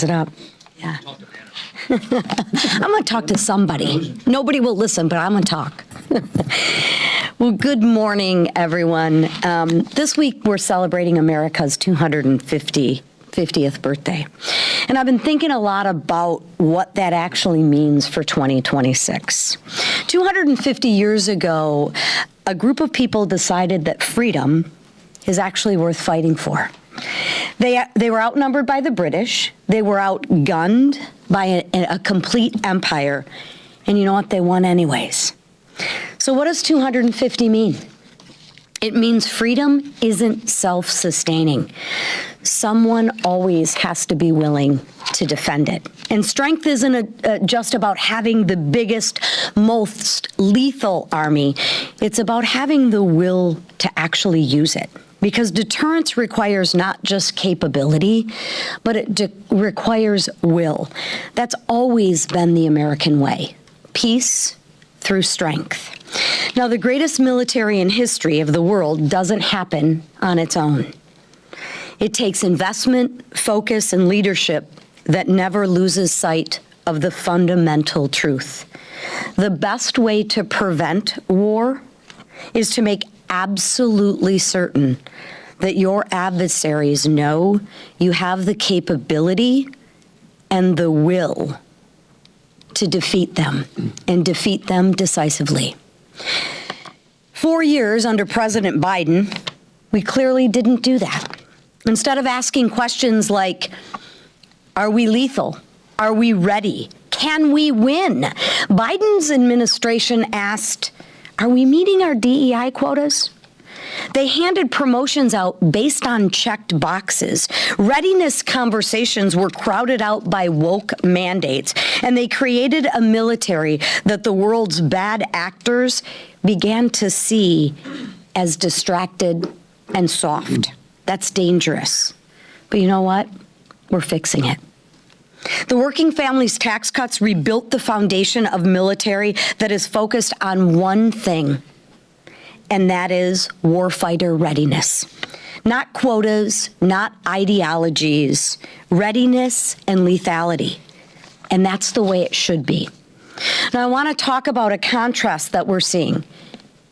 it up. Yeah. I'm going to talk to somebody. Nobody will listen, but I'm going to talk. Well, good morning, everyone. This week, we're celebrating America's 250th birthday. And I've been thinking a lot about what that actually means for 2026. 250 years ago, a group of people decided that freedom is actually worth fighting for. They were outnumbered by the British. They were outgunned by a complete empire. And you know what? They won anyways. So what does 250 mean? It means freedom isn't self-sustaining. Someone always has to be willing to defend it. And strength isn't just about having the biggest, most lethal army. It's about having the will to actually use it. Because deterrence requires not just capability, but it requires will. That's always been the American way. Peace through strength. Now, the greatest military in history of the world doesn't happen on its own. It takes investment, focus, and leadership that never loses sight of the fundamental truth. The best way to prevent war is to make absolutely certain that your adversaries know you have the capability and the will to defeat them, and defeat them decisively. 4 years under President Biden, we clearly didn't do that. Instead of asking questions like, are we lethal? Are we ready? Can we win? Biden's administration asked, are we meeting our DEI quotas? They handed promotions out based on checked boxes. Readiness conversations were crowded out by woke mandates, and they created a military that the world's bad actors began to see as distracted and soft. That's dangerous. But you know what? We're fixing it. The Working Families Tax Cuts rebuilt the foundation of military that is focused on one thing, and that is warfighter readiness. Not quotas, not ideologies, readiness and lethality. And that's the way it should be. Now, I want to talk about a contrast that we're seeing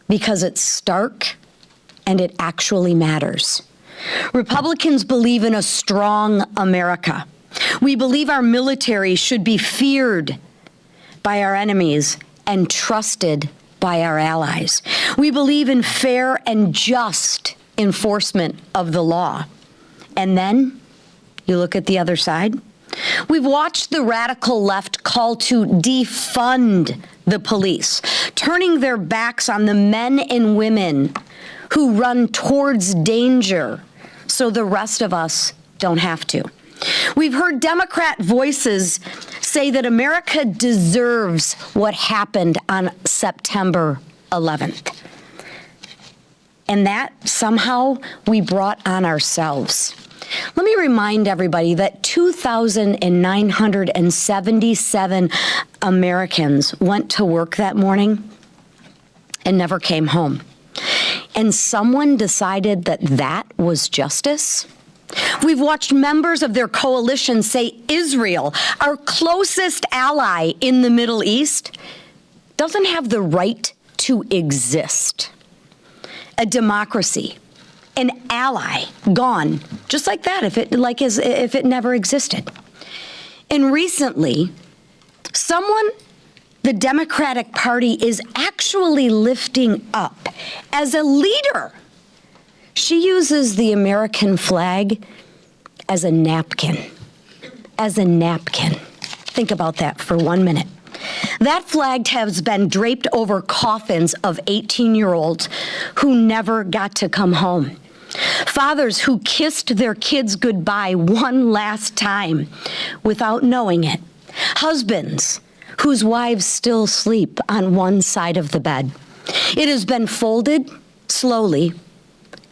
because it's stark and it actually matters. Republicans believe in a strong America. We believe our military should be feared by our enemies and trusted by our allies. We believe in fair and just enforcement of the law. And then you look at the other side. We've watched the radical left call to defund the police, turning their backs on the men and women who run towards danger so the rest of us don't have to. We've heard Democrat voices say that America deserves what happened on September 11th. And that somehow we brought on ourselves. Let me remind everybody that 2,977 Americans went to work that morning and never came home. And someone decided that that was justice. We've watched members of their coalition say Israel, our closest ally in the Middle East, doesn't have the right to exist. A democracy, an ally, gone, just like that, if it never existed. And recently, the Democratic Party is actually lifting up as a leader. She uses the American flag as a napkin. As a napkin. Think about that for 1 minute. That flag has been draped over coffins of 18-year-olds who never got to come home. Fathers who kissed their kids goodbye one last time without knowing it. Husbands whose wives still sleep on one side of the bed. It has been folded slowly,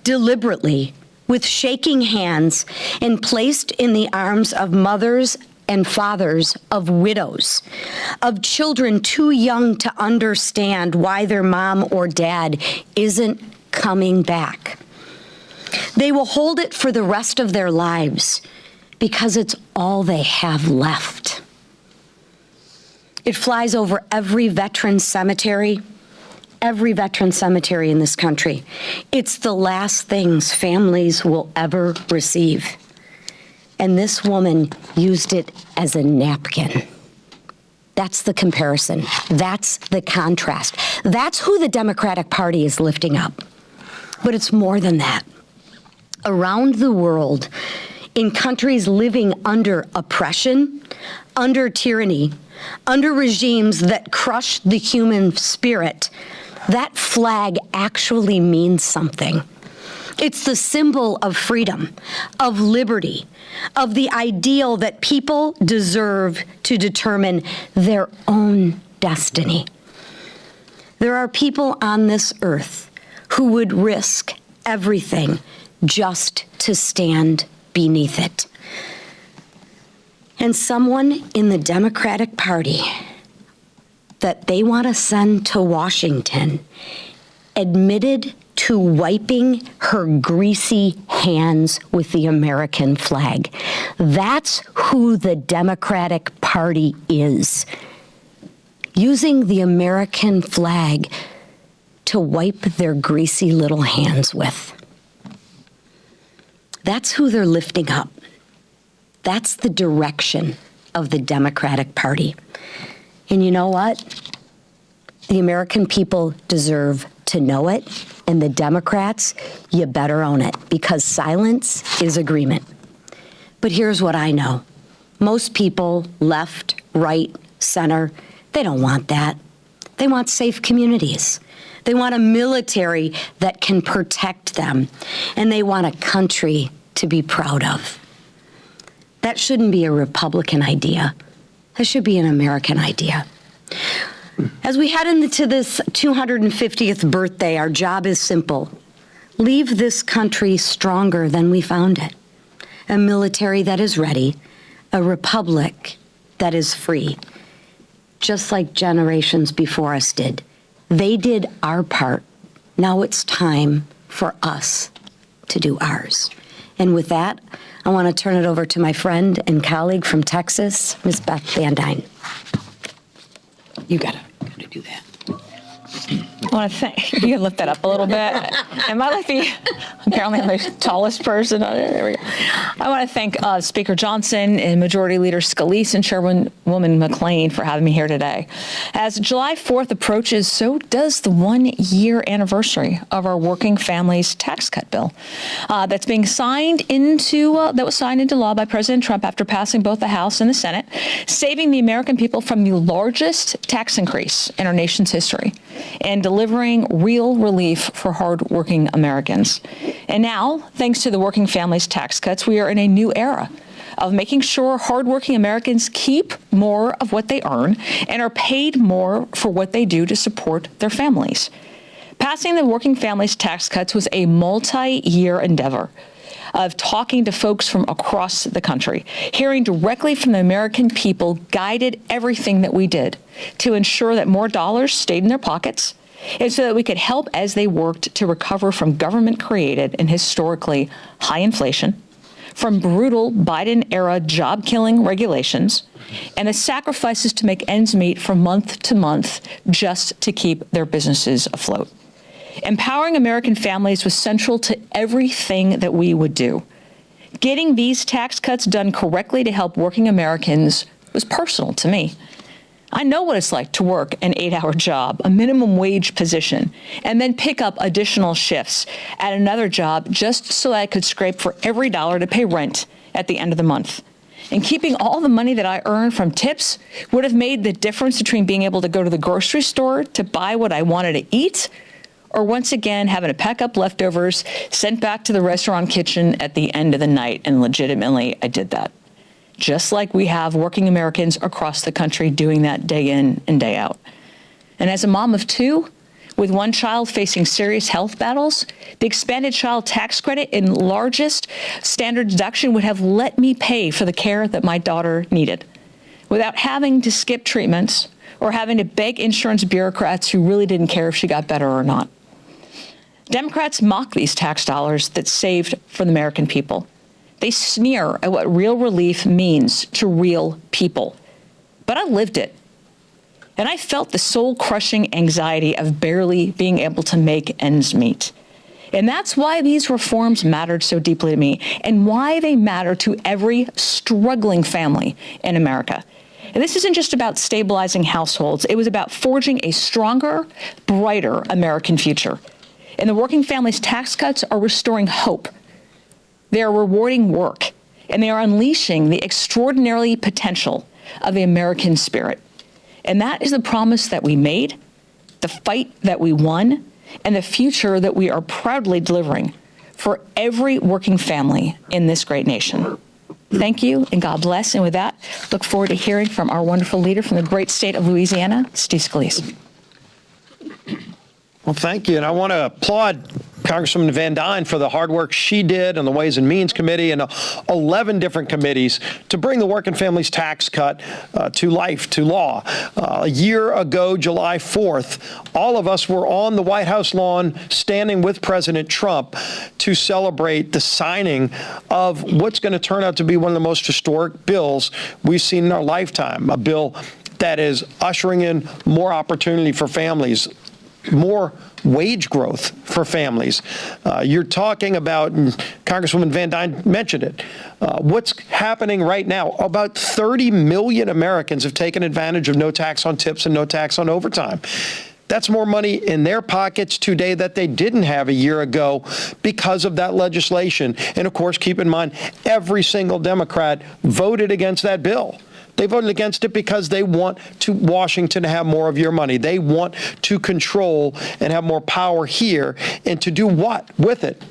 deliberately, with shaking hands, and placed in the arms of mothers and fathers of widows, of children too young to understand why their mom or dad isn't coming back. They will hold it for the rest of their lives because it's all they have left. It flies over every veteran cemetery in this country. It's the last things families will ever receive. And this woman used it as a napkin. That's the comparison. That's the contrast. That's who the Democratic Party is lifting up. But it's more than that. Around the world, in countries living under oppression, under tyranny, under regimes that crush the human spirit, that flag actually means something. It's the symbol of freedom, of liberty, of the ideal that people deserve to determine their own destiny. There are people on this earth who would risk everything just to stand beneath it. And someone in the Democratic Party that they want to send to Washington admitted to wiping her greasy hands with the American flag. That's who the Democratic Party is. Using the American flag to wipe their greasy little hands with. That's who they're lifting up. That's the direction of the Democratic Party. And you know what? The American people deserve to know it, and the Democrats, you better own it, because silence is agreement. But here's what I know. Most people, left, right, center, they don't want that. They want safe communities. They want a military that can protect them, and they want a country to be proud of. That shouldn't be a Republican idea. That should be an American idea. As we head into this 250th birthday, our job is simple. Leave this country stronger than we found it. A military that is ready, a republic that is free, just like generations before us did. They did our part. Now it's time for us to do ours. And with that, I want to turn it over to my friend and colleague from Texas, Ms. Beth Van Duyne. You gotta do that. I want to thank you. Can lift that up a little bit. Am I like apparently I'm the tallest person? There we go. I want to thank Speaker Johnson and Majority Leader Scalise and Chairwoman McClain for having me here today. As July 4th approaches, so does the 1-year anniversary of our Working Families Tax Cut Bill that's being signed into that was signed into law by President Trump after passing both the House and the Senate, saving the American people from the largest tax increase in our nation's history and delivering real relief for hardworking Americans. And now, thanks to the Working Families Tax Cuts, we are in a new era of making sure hardworking Americans keep more of what they earn and are paid more for what they do to support their families. Passing the Working Families Tax Cuts was a multi-year endeavor of talking to folks from across the country. Hearing directly from the American people guided everything that we did to ensure that more dollars stayed in their pockets, and so that we could help as they worked to recover from government-created and historically high inflation, from brutal Biden-era job-killing regulations, and the sacrifices to make ends meet from month to month just to keep their businesses afloat. Empowering American families was central to everything that we would do. Getting these tax cuts done correctly to help working Americans was personal to me. I know what it's like to work an 8-hour job, a minimum wage position, and then pick up additional shifts at another job just so I could scrape for every dollar to pay rent at the end of the month. And keeping all the money that I earned from tips would have made the difference between being able to go to the grocery store to buy what I wanted to eat, or once again having to pack up leftovers sent back to the restaurant kitchen at the end of the night. And legitimately, I did that. Just like we have working Americans across the country doing that day in and day out. And as a mom of 2, with one child facing serious health battles, the expanded child tax credit and largest standard deduction would have let me pay for the care that my daughter needed without having to skip treatments or having to beg insurance bureaucrats who really didn't care if she got better or not. Democrats mock these tax dollars that saved for the American people. They sneer at what real relief means to real people. But I lived it. And I felt the soul-crushing anxiety of barely being able to make ends meet. And that's why these reforms mattered so deeply to me, and why they matter to every struggling family in America. And this isn't just about stabilizing households. It was about forging a stronger, brighter American future. And the working families' tax cuts are restoring hope. They are rewarding work, and they are unleashing the extraordinary potential of the American spirit. And that is the promise that we made, the fight that we won, and the future that we are proudly delivering for every working family in this great nation. Thank you, and God bless. And with that, look forward to hearing from our wonderful leader from the great state of Louisiana, Steve Scalise. Well, thank you. And I want to applaud Congresswoman Van Dyne for the hard work she did on the Ways and Means Committee and 11 different committees to bring the Working Families Tax Cut to life, to law. A year ago, July 4th, all of us were on the White House lawn standing with President Trump to celebrate the signing of what's going to turn out to be one of the most historic bills we've seen in our lifetime, a bill that is ushering in more opportunity for families, more wage growth for families. You're talking about, and Congresswoman Van Dyne mentioned it, what's happening right now. About 30 million Americans have taken advantage of no tax on tips and no tax on overtime. That's more money in their pockets today that they didn't have a year ago because of that legislation. And of course, keep in mind, every single Democrat voted against that bill. They voted against it because they want Washington to have more of your money. They want to control and have more power here. And to do what with it?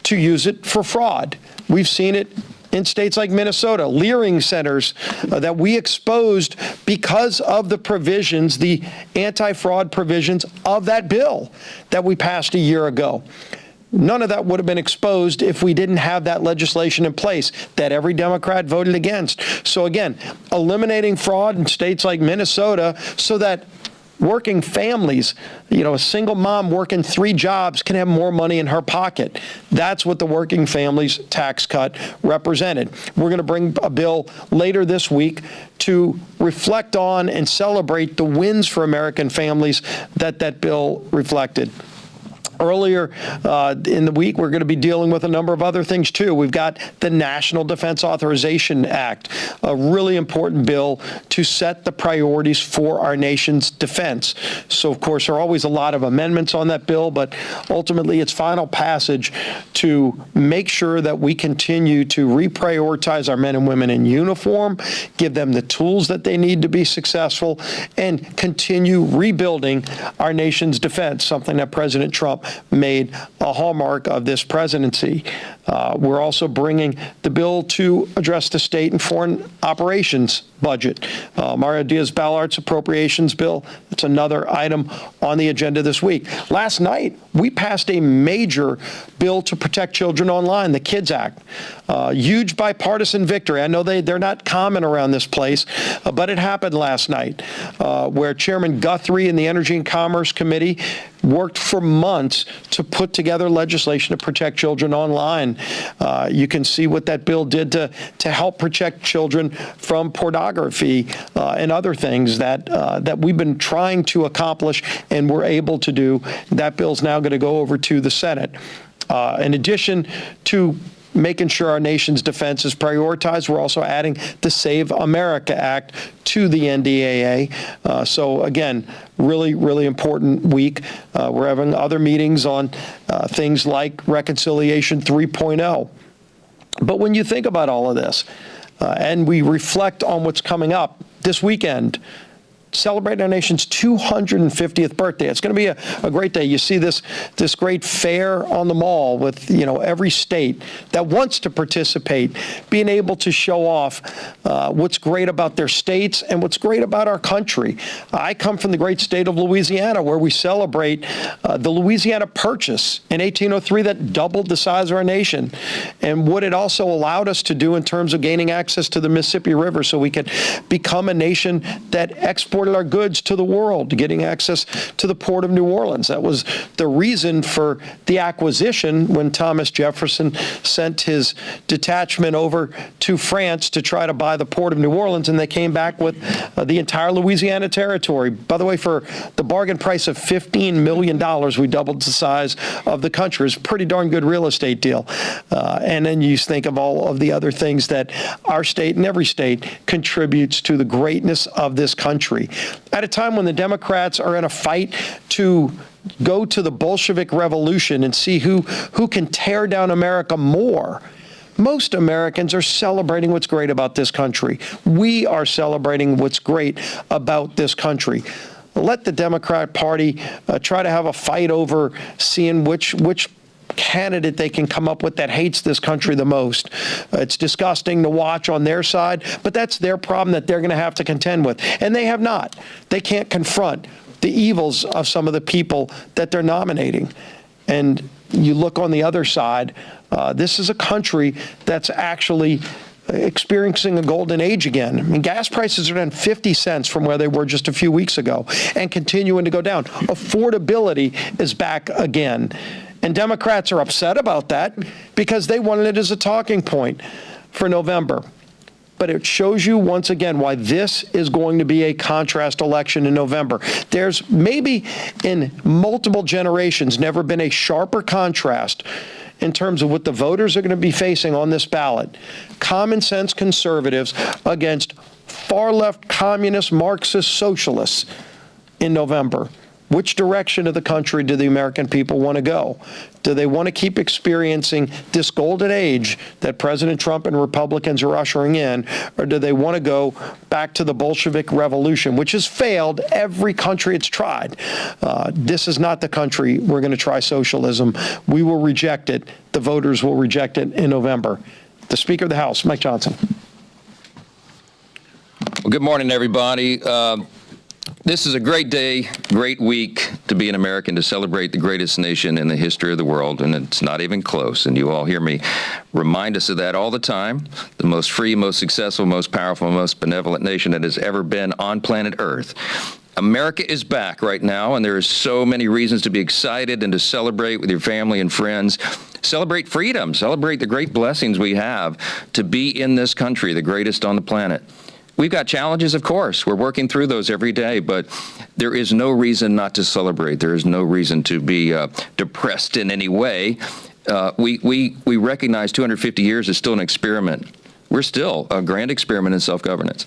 To use it for fraud. We've seen it in states like Minnesota, Leering centers that we exposed because of the provisions, the anti-fraud provisions of that bill that we passed a year ago. None of that would have been exposed if we didn't have that legislation in place that every Democrat voted against. So again, eliminating fraud in states like Minnesota so that working families, a single mom working 3 jobs can have more money in her pocket. That's what the Working Families Tax Cut represented. We're going to bring a bill later this week to reflect on and celebrate the wins for American families that bill reflected. Earlier in the week, we're going to be dealing with a number of other things, too. We've got the National Defense Authorization Act, a really important bill to set the priorities for our nation's defense. So, of course, there are always a lot of amendments on that bill, but ultimately its final passage to make sure that we continue to reprioritize our men and women in uniform, give them the tools that they need to be successful, and continue rebuilding our nation's defense, something that President Trump made a hallmark of this presidency. We're also bringing the bill to address the state and foreign operations budget. Mario Diaz-Balart's appropriations bill, it's another item on the agenda this week. Last night, we passed a major bill to protect children online, the KIDS Act. Huge bipartisan victory. I know they're not common around this place, but it happened last night where Chairman Guthrie and the Energy and Commerce Committee worked for months to put together legislation to protect children online. You can see what that bill did to help protect children from pornography and other things that we've been trying to accomplish and we're able to do. That bill's now going to go over to the Senate. In addition to making sure our nation's defense is prioritized, we're also adding the Save America Act to the NDAA. So again, really, really important week. We're having other meetings on things like Reconciliation 3.0. But when you think about all of this, and we reflect on what's coming up this weekend, celebrating our nation's 250th birthday. It's going to be a great day. You see this great fair on the mall with, every state that wants to participate, being able to show off what's great about their states and what's great about our country. I come from the great state of Louisiana, where we celebrate the Louisiana Purchase in 1803 that doubled the size of our nation, and what it also allowed us to do in terms of gaining access to the Mississippi River so we could become a nation that exports exported our goods to the world, getting access to the port of New Orleans. That was the reason for the acquisition when Thomas Jefferson sent his detachment over to France to try to buy the port of New Orleans, and they came back with the entire Louisiana territory. By the way, for the bargain price of $15 million, we doubled the size of the country. It's a pretty darn good real estate deal. And then you think of all of the other things that our state and every state contributes to the greatness of this country. At a time when the Democrats are in a fight to go to the Bolshevik Revolution and see who can tear down America more, most Americans are celebrating what's great about this country. We are celebrating what's great about this country. Let the Democrat Party try to have a fight over seeing which candidate they can come up with that hates this country the most. It's disgusting to watch on their side, but that's their problem that they're going to have to contend with. And they have not. They can't confront the evils of some of the people that they're nominating. And you look on the other side, this is a country that's actually experiencing a golden age again. I mean, gas prices are down 50 cents from where they were just a few weeks ago and continuing to go down. Affordability is back again. And Democrats are upset about that because they wanted it as a talking point for November. But it shows you once again why this is going to be a contrast election in November. There's maybe in multiple generations never been a sharper contrast in terms of what the voters are going to be facing on this ballot. Common sense conservatives against far left communist Marxist socialists in November. Which direction of the country do the American people want to go? Do they want to keep experiencing this golden age that President Trump and Republicans are ushering in, or do they want to go back to the Bolshevik Revolution, which has failed every country it's tried? This is not the country we're going to try socialism. We will reject it. The voters will reject it in November. The Speaker of the House, Mike Johnson. Well, good morning, everybody. This is a great day, great week to be an American, to celebrate the greatest nation in the history of the world, and it's not even close. And you all hear me remind us of that all the time. The most free, most successful, most powerful, most benevolent nation that has ever been on planet Earth. America is back right now, and there are so many reasons to be excited and to celebrate with your family and friends. Celebrate freedom, celebrate the great blessings we have to be in this country, the greatest on the planet. We've got challenges, of course. We're working through those every day, but there is no reason not to celebrate. There is no reason to be depressed in any way. We recognize 250 years is still an experiment. We're still a grand experiment in self-governance.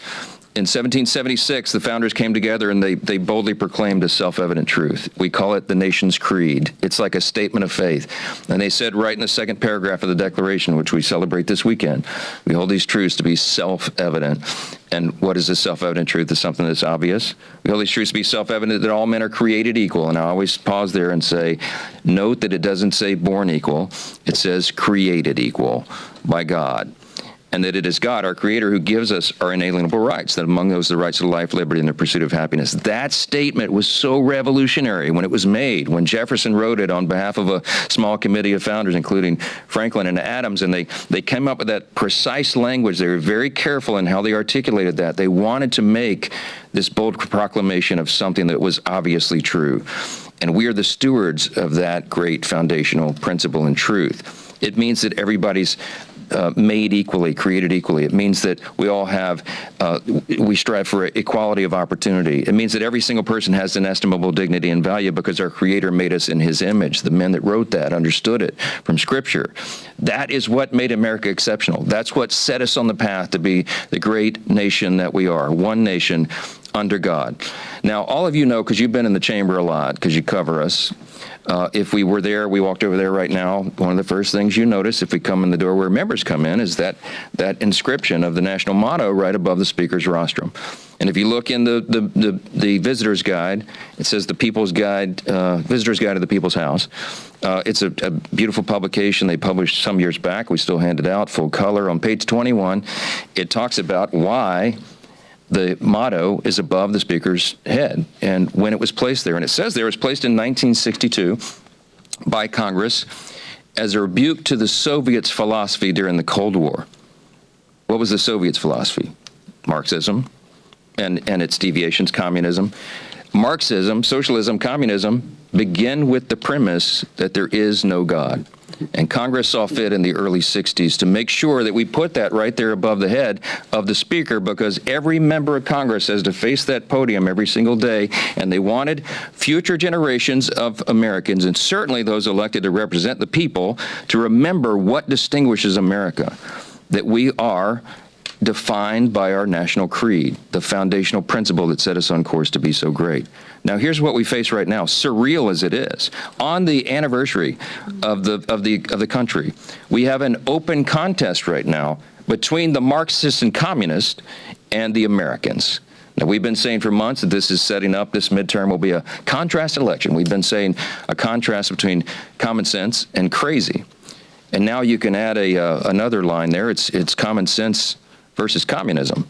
In 1776, the founders came together and they boldly proclaimed a self-evident truth. We call it the nation's creed. It's like a statement of faith. And they said right in the second paragraph of the Declaration, which we celebrate this weekend, we hold these truths to be self-evident. And what is this self-evident truth? It's something that's obvious. We hold these truths to be self-evident that all men are created equal. And I always pause there and say, note that it doesn't say born equal. It says created equal by God. And that it is God, our Creator, who gives us our inalienable rights, that among those the rights to life, liberty, and the pursuit of happiness. That statement was so revolutionary when it was made, when Jefferson wrote it on behalf of a small committee of founders, including Franklin and Adams, and they came up with that precise language. They were very careful in how they articulated that. They wanted to make this bold proclamation of something that was obviously true. And we are the stewards of that great foundational principle and truth. It means that everybody's made equally, created equally. It means that we all have, we strive for equality of opportunity. It means that every single person has inestimable dignity and value because our Creator made us in His image. The men that wrote that understood it from Scripture. That is what made America exceptional. That's what set us on the path to be the great nation that we are, one nation under God. Now, all of you know, because you've been in the chamber a lot, because you cover us, if we were there, we walked over there right now, one of the first things you notice if we come in the door where members come in is that inscription of the national motto right above the Speaker's rostrum. And if you look in the visitor's guide, it says the People's Guide, Visitor's Guide to the People's House. It's a beautiful publication they published some years back. We still hand it out, full color. On page 21, it talks about why the motto is above the Speaker's head and when it was placed there. And it says there it was placed in 1962 by Congress as a rebuke to the Soviets' philosophy during the Cold War. What was the Soviets' philosophy? Marxism, and its deviations, communism. Marxism, socialism, communism begin with the premise that there is no God. And Congress saw fit in the early 60s to make sure that we put that right there above the head of the speaker, because every member of Congress has to face that podium every single day, and they wanted future generations of Americans, and certainly those elected to represent the people, to remember what distinguishes America, that we are defined by our national creed, the foundational principle that set us on course to be so great. Now, here's what we face right now, surreal as it is. On the anniversary of the country, we have an open contest right now between the Marxists and communists and the Americans. Now, we've been saying for months that this is setting up, this midterm will be a contrast election. We've been saying a contrast between common sense and crazy. And now you can add another line there. It's common sense versus communism,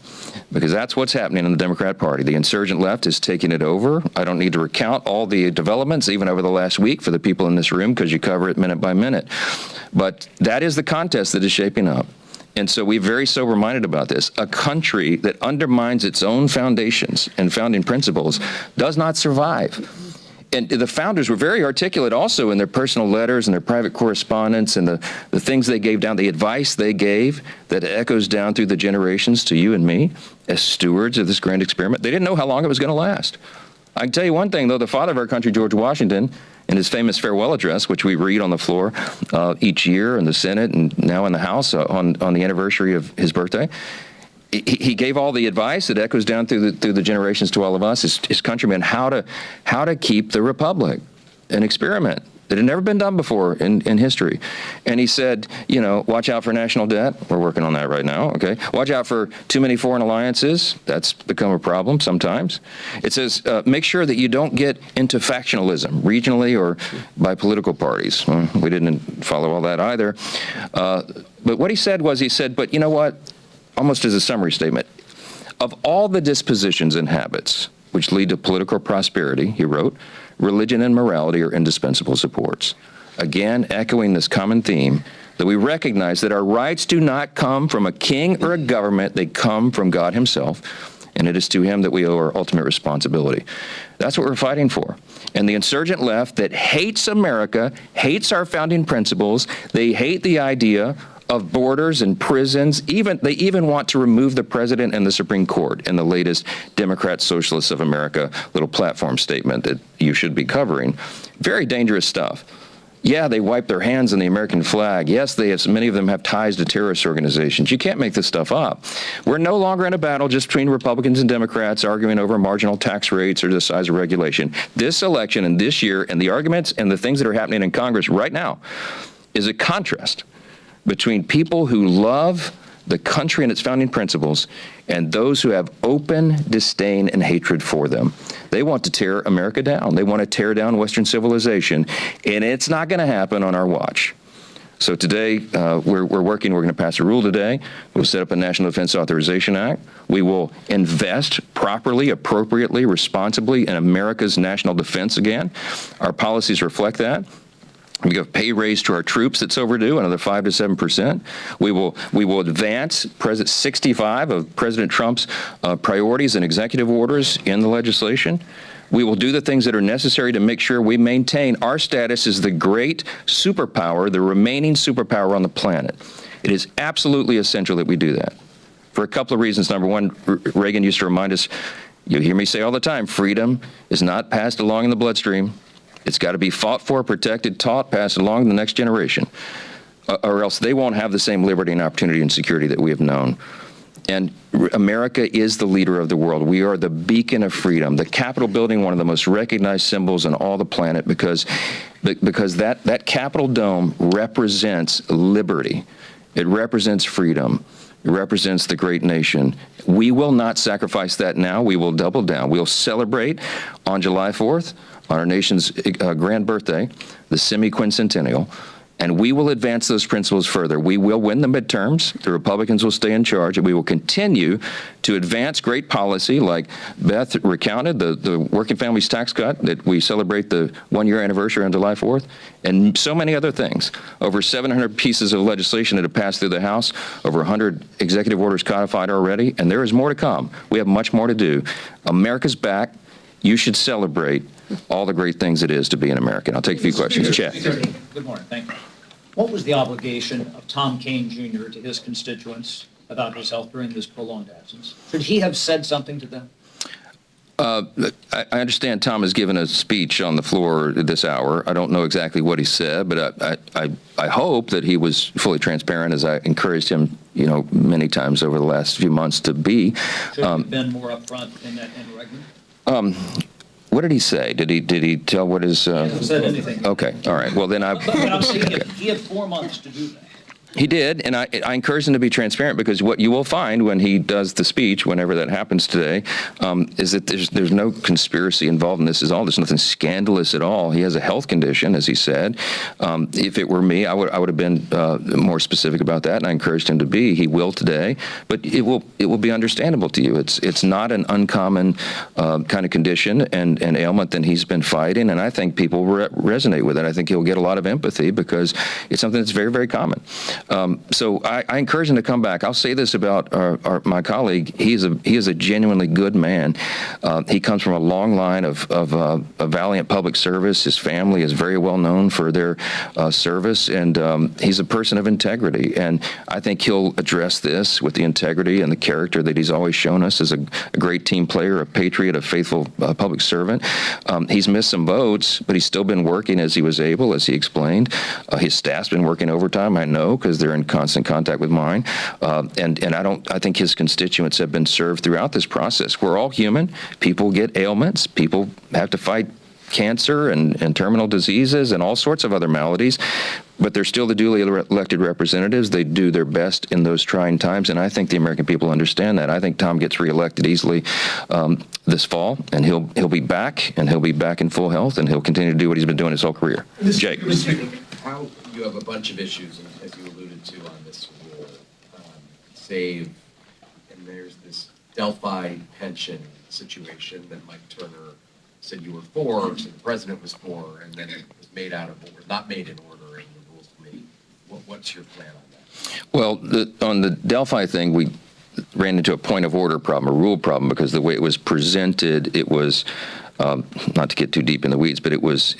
because that's what's happening in the Democrat Party. The insurgent left is taking it over. I don't need to recount all the developments, even over the last week, for the people in this room, because you cover it minute by minute. But that is the contest that is shaping up. And so we're very sober-minded about this. A country that undermines its own foundations and founding principles does not survive. And the founders were very articulate also in their personal letters and their private correspondence and the things they gave down, the advice they gave that echoes down through the generations to you and me as stewards of this grand experiment. They didn't know how long it was going to last. I can tell you one thing, though, the father of our country, George Washington, in his famous farewell address, which we read on the floor each year in the Senate and now in the House on the anniversary of his birthday, he gave all the advice that echoes down through the generations to all of us, his countrymen, how to keep the republic, an experiment that had never been done before in history. And he said, watch out for national debt. We're working on that right now, okay? Watch out for too many foreign alliances. That's become a problem sometimes. It says, make sure that you don't get into factionalism, regionally or by political parties. Well, we didn't follow all that either. But what he said, but you know what? Almost as a summary statement, of all the dispositions and habits which lead to political prosperity, he wrote, religion and morality are indispensable supports. Again, echoing this common theme that we recognize that our rights do not come from a king or a government, they come from God himself, and it is to him that we owe our ultimate responsibility. That's what we're fighting for. And the insurgent left that hates America, hates our founding principles, they hate the idea of borders and prisons. They even want to remove the president and the Supreme Court in the latest Democrat Socialists of America little platform statement that you should be covering. Very dangerous stuff. Yeah, they wipe their hands on the American flag. Yes, many of them have ties to terrorist organizations. You can't make this stuff up. We're no longer in a battle just between Republicans and Democrats arguing over marginal tax rates or the size of regulation. This election and this year and the arguments and the things that are happening in Congress right now is a contrast between people who love the country and its founding principles and those who have open disdain and hatred for them. They want to tear America down. They want to tear down Western civilization, and it's not going to happen on our watch. So today, we're going to pass a rule today. We'll set up a National Defense Authorization Act. We will invest properly, appropriately, responsibly in America's national defense again. Our policies reflect that. We give a pay raise to our troops that's overdue, another 5 to 7%. We will advance 65 of President Trump's priorities and executive orders in the legislation. We will do the things that are necessary to make sure we maintain our status as the great superpower, the remaining superpower on the planet. It is absolutely essential that we do that for a couple of reasons. Number one, Reagan used to remind us, you hear me say all the time, freedom is not passed along in the bloodstream. It's got to be fought for, protected, taught, passed along to the next generation, or else they won't have the same liberty and opportunity and security that we have known. And America is the leader of the world. We are the beacon of freedom. The Capitol building, one of the most recognized symbols on all the planet, because that Capitol dome represents liberty. It represents freedom. It represents the great nation. We will not sacrifice that now. We will double down. We'll celebrate on July 4th, on our nation's grand birthday, the semi-quincentennial, and we will advance those principles further. We will win the midterms. The Republicans will stay in charge, and we will continue to advance great policy like Beth recounted, the working families tax cut that we celebrate the one-year anniversary on July 4th, and so many other things. Over 700 pieces of legislation that have passed through the House, over 100 executive orders codified already, and there is more to come. We have much more to do. America's back. You should celebrate all the great things it is to be an American. I'll take a few questions. Chad. Good morning, thank you. What was the obligation of Tom Kean Jr. to his constituents about his health during this prolonged absence? Should he have said something to them? I understand Tom has given a speech on the floor this hour. I don't know exactly what he said, but I hope that he was fully transparent, as I encouraged him, many times over the last few months to be. Should he have been more upfront in that interregnum? What did he say? Did he tell what his? He hasn't said anything. Okay, all right. Well, then But I'm saying he had 4 months to do that. He did, and I encourage him to be transparent, because what you will find when he does the speech, whenever that happens today, is that there's no conspiracy involved in this at all. There's nothing scandalous at all. He has a health condition, as he said. If it were me, I would have been more specific about that, and I encouraged him to be. He will today, but it will be understandable to you. It's not an uncommon kind of condition and ailment that he's been fighting, and I think people resonate with it. I think he'll get a lot of empathy because it's something that's very, very common. So I encourage him to come back. I'll say this about my colleague. He is a genuinely good man. He comes from a long line of a valiant public service. His family is very well known for their service, and he's a person of integrity. And I think he'll address this with the integrity and the character that he's always shown us as a great team player, a patriot, a faithful public servant. He's missed some votes, but he's still been working as he was able, as he explained. His staff's been working overtime, I know, because they're in constant contact with mine, and I think his constituents have been served throughout this process. We're all human. People get ailments. People have to fight cancer and terminal diseases and all sorts of other maladies, but they're still the duly elected representatives. They do their best in those trying times, and I think the American people understand that. I think Tom gets reelected easily this fall, and he'll be back, and he'll be back in full health, and he'll continue to do what he's been doing his whole career. Jake. How you have a bunch of issues, as you alluded to, on this rule, SAVE, and there's this Delphi pension situation that Mike Turner said you were for, so the president was for, and then it was made out of order, not made in order in the Rules Committee. What's your plan on that? Well, on the Delphi thing, we ran into a point of order problem, a rule problem, because the way it was presented, it was, not to get too deep in the weeds, but it was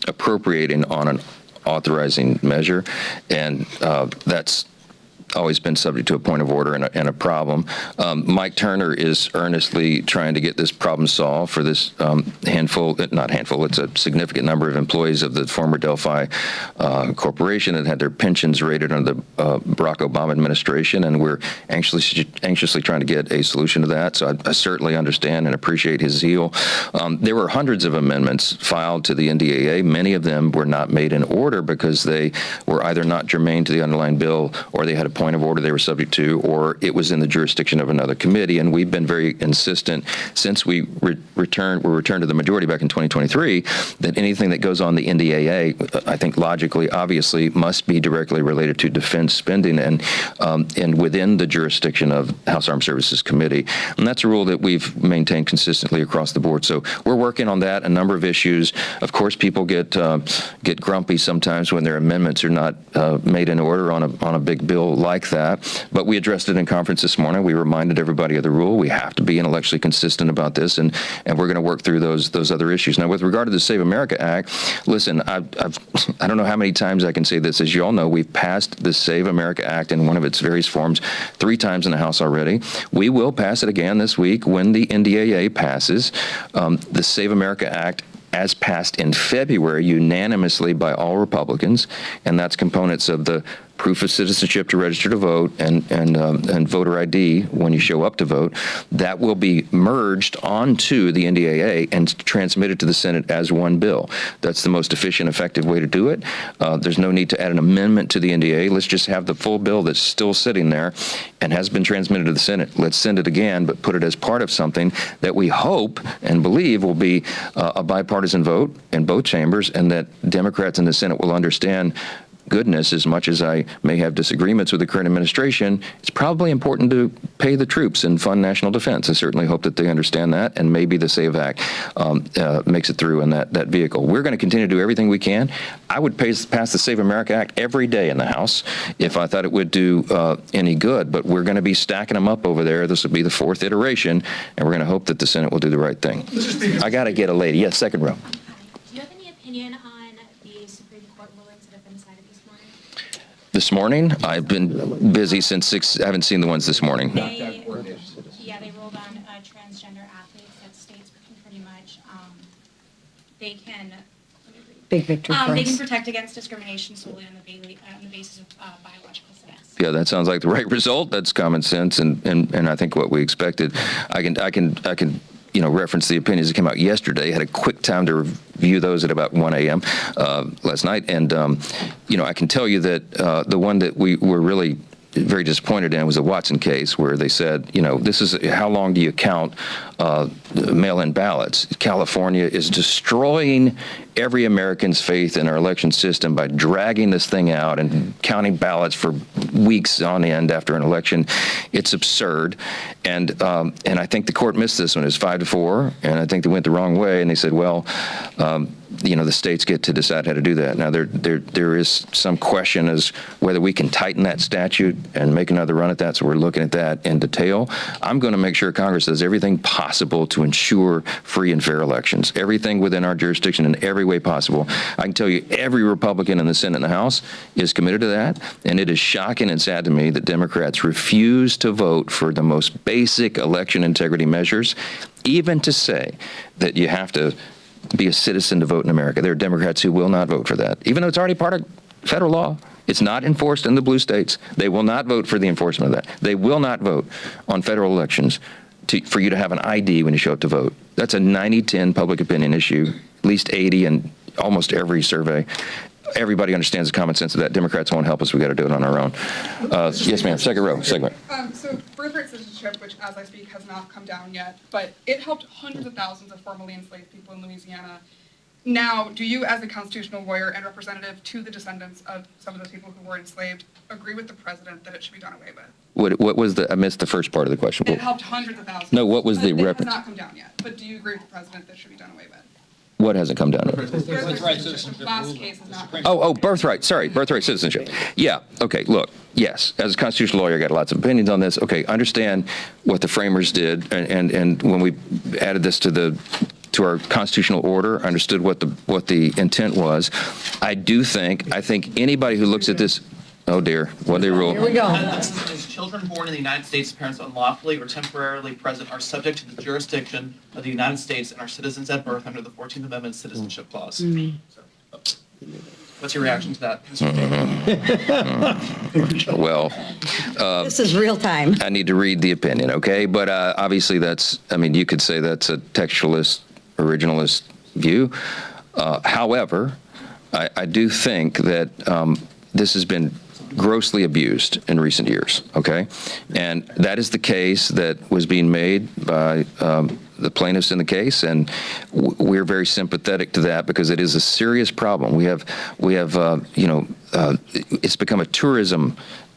appropriating on an authorizing measure, and that's always been subject to a point of order and a problem. Mike Turner is earnestly trying to get this problem solved for this it's a significant number of employees of the former Delphi Corporation that had their pensions rated under the Barack Obama administration, and we're anxiously trying to get a solution to that. So I certainly understand and appreciate his zeal. There were hundreds of amendments filed to the NDAA. Many of them were not made in order because they were either not germane to the underlying bill, or they had a point of order they were subject to, or it was in the jurisdiction of another committee. And we've been very insistent since we returned to the majority back in 2023 that anything that goes on the NDAA, I think logically, obviously, must be directly related to defense spending and within the jurisdiction of House Armed Services Committee. And that's a rule that we've maintained consistently across the board. So we're working on that, a number of issues. Of course, people get grumpy sometimes when their amendments are not made in order on a big bill like that, but we addressed it in conference this morning. We reminded everybody of the rule. We have to be intellectually consistent about this, and we're going to work through those other issues. Now, with regard to the Save America Act, listen, I don't know how many times I can say this. As you all know, we've passed the Save America Act in one of its various forms 3 times in the House already. We will pass it again this week when the NDAA passes. The Save America Act, as passed in February unanimously by all Republicans, and that's components of the proof of citizenship to register to vote, and voter ID when you show up to vote. That will be merged onto the NDAA and transmitted to the Senate as one bill. That's the most efficient, effective way to do it. There's no need to add an amendment to the NDAA. Let's just have the full bill that's still sitting there and has been transmitted to the Senate. Let's send it again, but put it as part of something that we hope and believe will be a bipartisan vote in both chambers, and that Democrats in the Senate will understand. Goodness, as much as I may have disagreements with the current administration, it's probably important to pay the troops and fund national defense. I certainly hope that they understand that, and maybe the SAVE Act makes it through in that vehicle. We're going to continue to do everything we can. I would pass the Save America Act every day in the House if I thought it would do any good, but we're going to be stacking them up over there. This will be the fourth iteration, and we're going to hope that the Senate will do the right thing. I got to get a lady. Yes, second row. Do you have any opinion on the Supreme Court rulings that have been decided this morning? This morning, I've been busy since 6. I haven't seen the ones this morning. They ruled on transgender athletes that states can pretty much, they can Big victory for they can us. protect against discrimination solely on the basis of biological sex. Yeah, that sounds like the right result. That's common sense, and I think what we expected. I can reference the opinions that came out yesterday. Had a quick time to review those at about 1 a.m. Last night, and I can tell you that the one that we were really very disappointed in was the Watson case, where they said, this is how long do you count mail-in ballots? California is destroying every American's faith in our election system by dragging this thing out and counting ballots for weeks on end after an election. It's absurd, and I think the court missed this one. It's 5-4, and I think they went the wrong way. And they said, well, the states get to decide how to do that. Now there is some question as whether we can tighten that statute and make another run at that. So we're looking at that in detail. I'm going to make sure Congress does everything possible to ensure free and fair elections. Everything within our jurisdiction in every way possible. I can tell you every Republican in the Senate and the House is committed to that, and it is shocking and sad to me that Democrats refuse to vote for the most basic election integrity measures, even to say that you have to be a citizen to vote in America. There are Democrats who will not vote for that, even though it's already part of federal law. It's not enforced in the blue states. They will not vote for the enforcement of that. They will not vote on federal elections for you to have an ID when you show up to vote. That's a 90-10 public opinion issue, at least 80 in almost every survey. Everybody understands the common sense of that. Democrats won't help us. We got to do it on our own. Yes, ma'am. Second row. Segment. So birthright citizenship, which as I speak has not come down yet, but it helped hundreds of thousands of formerly enslaved people in Louisiana. Now, do you, as a constitutional lawyer and representative to the descendants of some of those people who were enslaved, agree with the president that it should be done away with? What was I missed the first part of the question. It helped hundreds of thousands. No, what was the It has reference? not come down yet, but do you agree with the president that it should be done away with? What hasn't come down? Birthright citizenship. The last case has not come down. Oh, birthright. Sorry, birthright citizenship. Yeah. Okay. Look. Yes. As a constitutional lawyer, I got lots of opinions on this. Okay. Understand what the framers did, and when we added this to our constitutional order, understood what the intent was. I think anybody who looks at this. Oh dear, what they rule? Here we go. As children born in the United States, parents unlawfully or temporarily present are subject to the jurisdiction of the United States and are citizens at birth under the 14th Amendment Citizenship Clause. So, what's your reaction to that? Well, This is real time. I need to read the opinion, okay? But obviously you could say that's a textualist, originalist view. However, I do think that this has been grossly abused in recent years, okay? And that is the case that was being made by the plaintiffs in the case, and we're very sympathetic to that because it is a serious problem. We have it's become a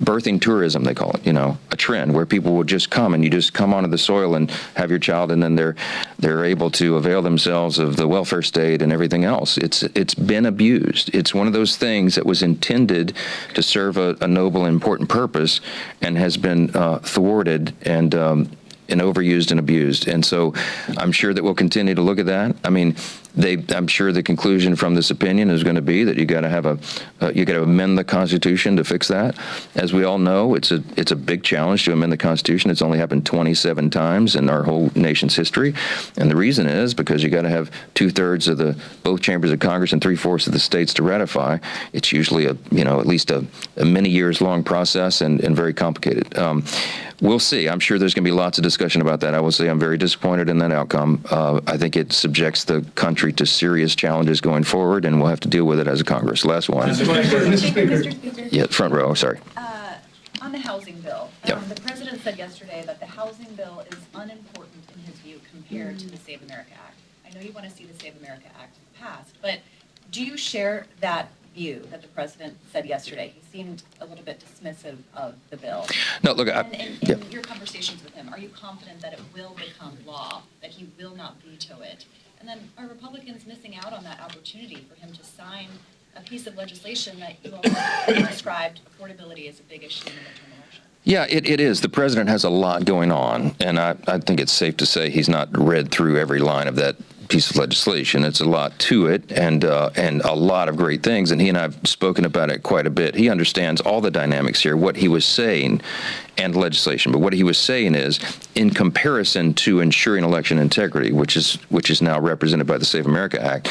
birthing tourism, they call it, a trend where people will just come and you just come onto the soil and have your child, and then they're able to avail themselves of the welfare state and everything else. It's been abused. It's one of those things that was intended to serve a noble and important purpose and has been thwarted and overused and abused. And so I'm sure that we'll continue to look at that. I mean, I'm sure the conclusion from this opinion is going to be that you got to amend the Constitution to fix that. As we all know, it's a big challenge to amend the Constitution. It's only happened 27 times in our whole nation's history, and the reason is because you got to have 2/3 of both chambers of Congress and 3/4 of the states to ratify. It's usually at least a many years long process and very complicated. We'll see. I'm sure there's going to be lots of discussion about that. I will say I'm very disappointed in that outcome. I think it subjects the country to serious challenges going forward, and we'll have to deal with it as a Congress. Last one. Mr. Speaker. Yeah, front row. Sorry. On the housing bill, Yeah. the president said yesterday that the housing bill is unimportant in his view compared to the Save America Act. I know you want to see the Save America Act passed, but do you share that view that the president said yesterday? He seemed a little bit dismissive of the bill. No, look, And in your conversations with him, are you confident that it will become law, that he will not veto it? And then are Republicans missing out on that opportunity for him to sign a piece of legislation that you all described affordability as a big issue in the midterm election? Yeah, it is. The president has a lot going on, and I think it's safe to say he's not read through every line of that piece of legislation. It's a lot to it, and a lot of great things, and he and I have spoken about it quite a bit. He understands all the dynamics here, what he was saying, and legislation. But what he was saying is, in comparison to ensuring election integrity, which is now represented by the Save America Act,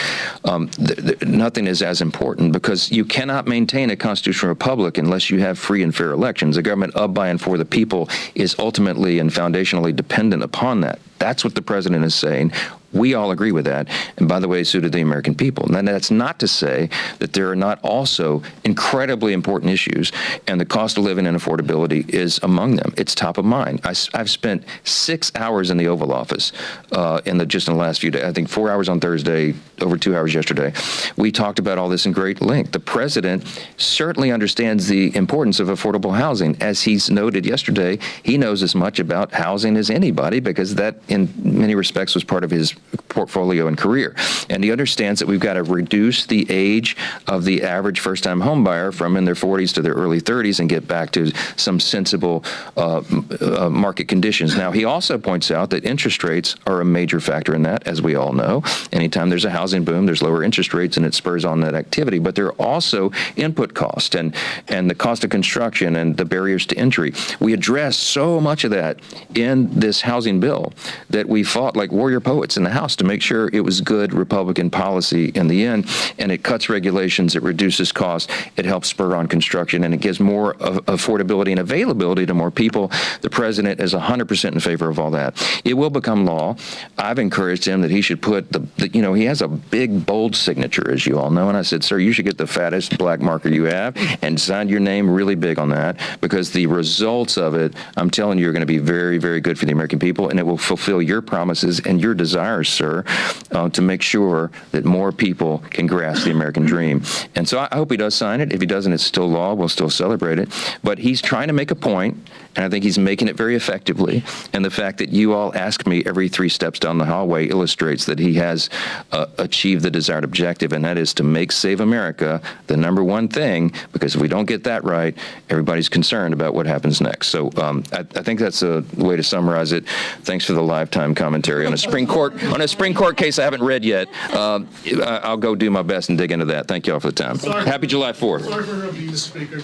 nothing is as important, because you cannot maintain a constitutional republic unless you have free and fair elections. A government of, by, and for the people is ultimately and foundationally dependent upon that. That's what the president is saying. We all agree with that. And by the way, so do the American people. And that's not to say that there are not also incredibly important issues, and the cost of living and affordability is among them. It's top of mind. I've spent 6 hours in the Oval Office just in the last few days. I think 4 hours on Thursday, over 2 hours yesterday. We talked about all this in great length. The president certainly understands the importance of affordable housing. As he's noted yesterday, he knows as much about housing as anybody, because that in many respects was part of his portfolio and career. And he understands that we've got to reduce the age of the average first-time home buyer from in their 40s to their early 30s and get back to some sensible market conditions. Now, he also points out that interest rates are a major factor in that, as we all know. Anytime there's a housing boom, there's lower interest rates, and it spurs on that activity. But there are also input costs and the cost of construction and the barriers to entry. We address so much of that in this housing bill that we fought like warrior poets in the House to make sure it was good Republican policy in the end, and it cuts regulations, it reduces costs, it helps spur on construction, and it gives more affordability and availability to more people. The president is 100% in favor of all that. It will become law. I've encouraged him that he should put he has a big, bold signature, as you all know, and I said, sir, you should get the fattest black marker you have and sign your name really big on that, because the results of it, I'm telling you, are going to be very, very good for the American people, and it will fulfill your promises and your desires, sir, to make sure that more people can grasp the American dream. And so I hope he does sign it. If he doesn't, it's still law. We'll still celebrate it. But he's trying to make a point, and I think he's making it very effectively. And the fact that you all ask me every 3 steps down the hallway illustrates that he has achieved the desired objective, and that is to make Save America the #1 thing, because if we don't get that right, everybody's concerned about what happens next. So I think that's a way to summarize it. Thanks for the lifetime commentary on a Supreme Court case I haven't read yet. I'll go do my best and dig into that. Thank you all for the time. Happy July 4th. Sorry for interrupting you, Mr. Speaker.